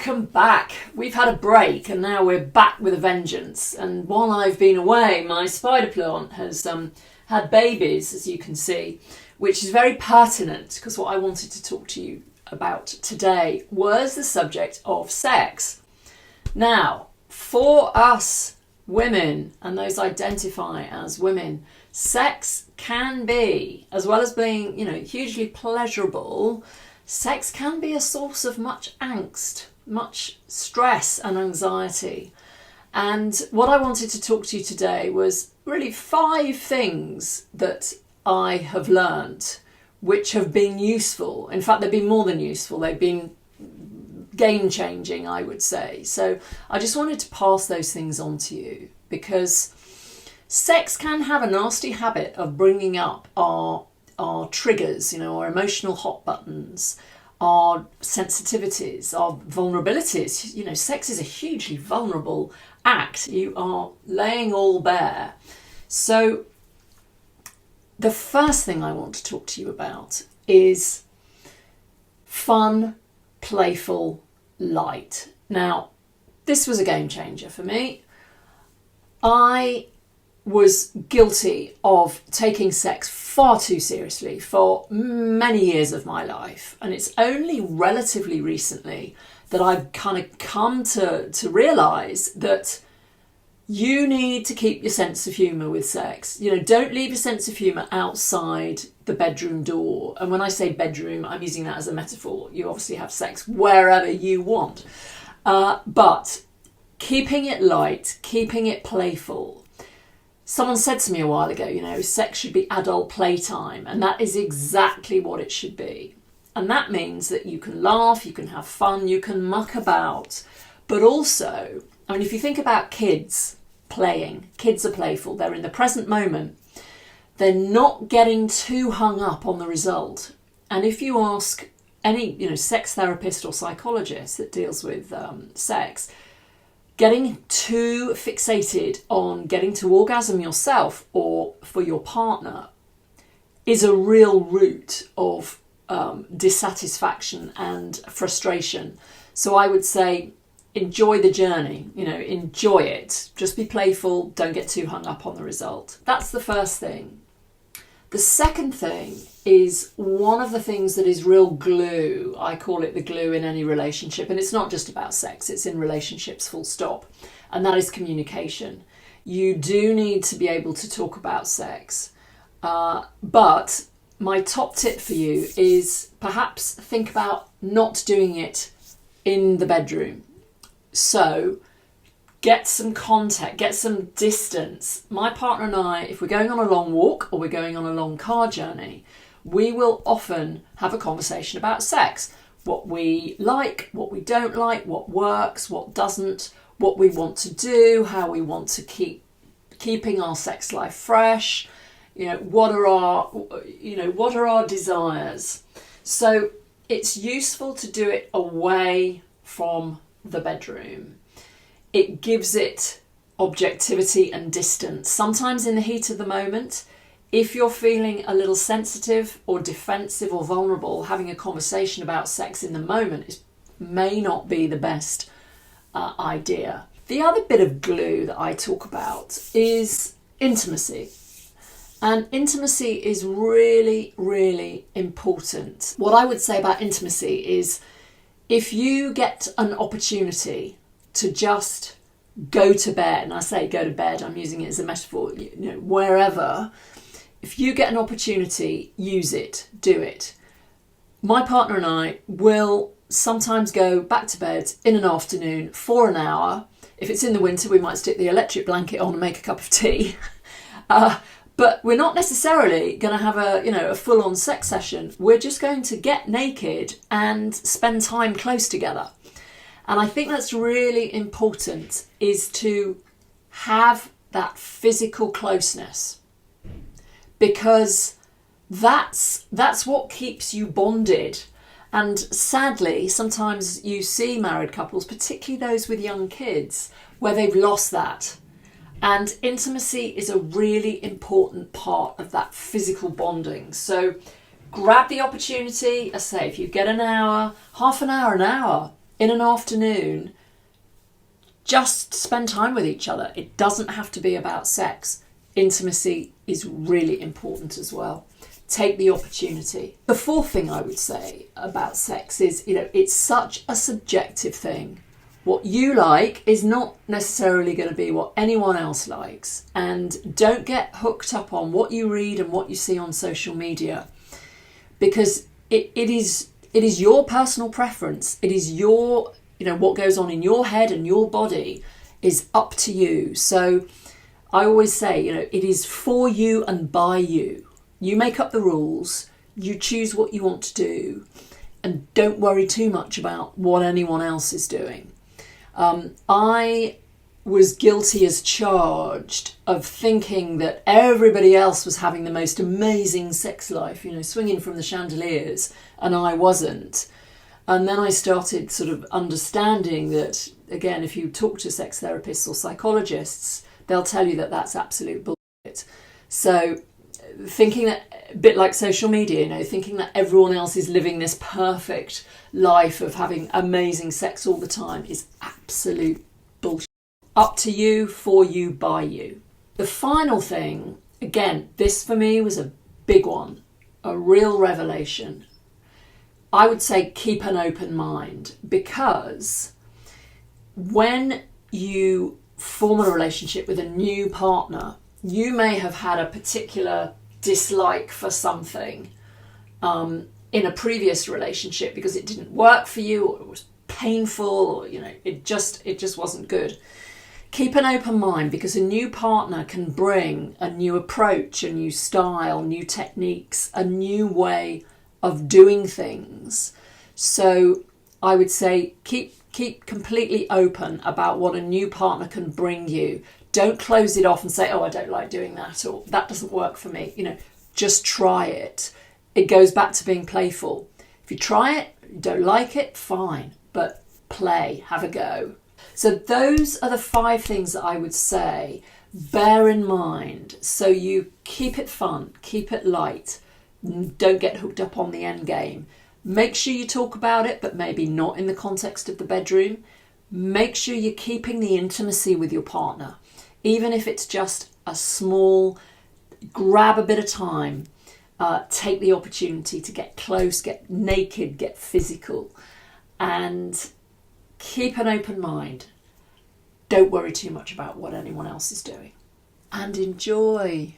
Welcome back. We've had a break and now we're back with a vengeance. And while I've been away, my spider plant has had babies, as you can see, which is very pertinent because what I wanted to talk to you about today was the subject of sex. Now, for us women and those identify as women, sex can be, as well as being, hugely pleasurable, sex can be a source of much angst, much stress and anxiety. And what I wanted to talk to you today was really 5 things that I have learned which have been useful. In fact, they've been more than useful. They've been game-changing, I would say. So I just wanted to pass those things on to you because sex can have a nasty habit of bringing up our triggers, our emotional hot buttons, our sensitivities, our vulnerabilities. Sex is a hugely vulnerable act. You are laying all bare. So the first thing I want to talk to you about is fun, playful, light. Now, this was a game changer for me. I was guilty of taking sex far too seriously for many years of my life. And it's only relatively recently that I've kind of come to realise that you need to keep your sense of humour with sex. Don't leave your sense of humour outside the bedroom door. And when I say bedroom, I'm using that as a metaphor. You obviously have sex wherever you want. But keeping it light, keeping it playful. Someone said to me a while ago, sex should be adult playtime, and that is exactly what it should be. And that means that you can laugh, you can have fun, you can muck about. But also, if you think about kids playing, kids are playful, they're in the present moment. They're not getting too hung up on the result. And if you ask any, sex therapist or psychologist that deals with sex, getting too fixated on getting to orgasm yourself or for your partner is a real root of dissatisfaction and frustration. So I would say enjoy the journey, enjoy it. Just be playful, don't get too hung up on the result. That's the first thing. The second thing is one of the things that is real glue. I call it the glue in any relationship. And it's not just about sex, it's in relationships full stop. And that is communication. You do need to be able to talk about sex. But my top tip for you is perhaps think about not doing it in the bedroom. So get some contact, get some distance. My partner and I, if we're going on a long walk or we're going on a long car journey, we will often have a conversation about sex. What we like, what we don't like, what works, what doesn't, what we want to do, how we want to keeping our sex life fresh. What are our desires? So it's useful to do it away from the bedroom. It gives it objectivity and distance. Sometimes in the heat of the moment, if you're feeling a little sensitive or defensive or vulnerable, having a conversation about sex in the moment may not be the best idea. The other bit of glue that I talk about is intimacy. And intimacy is really, really important. What I would say about intimacy is if you get an opportunity to just go to bed, and I say go to bed, I'm using it as a metaphor, wherever, if you get an opportunity, use it, do it. My partner and I will sometimes go back to bed in an afternoon for an hour. If it's in the winter, we might stick the electric blanket on and make a cup of tea. But we're not necessarily going to have a full-on sex session. We're just going to get naked and spend time close together. And I think that's really important, is to have that physical closeness, because that's what keeps you bonded. And sadly, sometimes you see married couples, particularly those with young kids, where they've lost that. And intimacy is a really important part of that physical bonding. So grab the opportunity. I say, if you get an hour, half an hour, in an afternoon, just spend time with each other. It doesn't have to be about sex. Intimacy is really important as well. Take the opportunity. The fourth thing I would say about sex is, it's such a subjective thing. What you like is not necessarily going to be what anyone else likes. And don't get hooked up on what you read and what you see on social media, because it is your personal preference. It is your, what goes on in your head and your body is up to you. So I always say, it is for you and by you. You make up the rules, you choose what you want to do, and don't worry too much about what anyone else is doing. I was guilty as charged of thinking that everybody else was having the most amazing sex life, swinging from the chandeliers, and I wasn't. And then I started sort of understanding that, again, if you talk to sex therapists or psychologists, they'll tell you that that's absolute bullshit. So thinking that, a bit like social media, thinking that everyone else is living this perfect life of having amazing sex all the time is absolute bullshit. Up to you, for you, by you. The final thing, again, this for me was a big one, a real revelation. I would say keep an open mind, because when you form a relationship with a new partner, you may have had a particular dislike for something in a previous relationship because it didn't work for you, or it was painful, or it just wasn't good. Keep an open mind, because a new partner can bring a new approach, a new style, new techniques, a new way of doing things. So I would say keep completely open about what a new partner can bring you. Don't close it off and say, oh, I don't like doing that, or that doesn't work for me. Just try it. It goes back to being playful. If you try it, you don't like it, fine, but play, have a go. So those are the 5 things that I would say, bear in mind, so you keep it fun, keep it light, don't get hooked up on the end game. Make sure you talk about it, but maybe not in the context of the bedroom. Make sure you're keeping the intimacy with your partner, even if it's just a small, grab a bit of time, take the opportunity to get close, get naked, get physical, and keep an open mind. Don't worry too much about what anyone else is doing. And enjoy.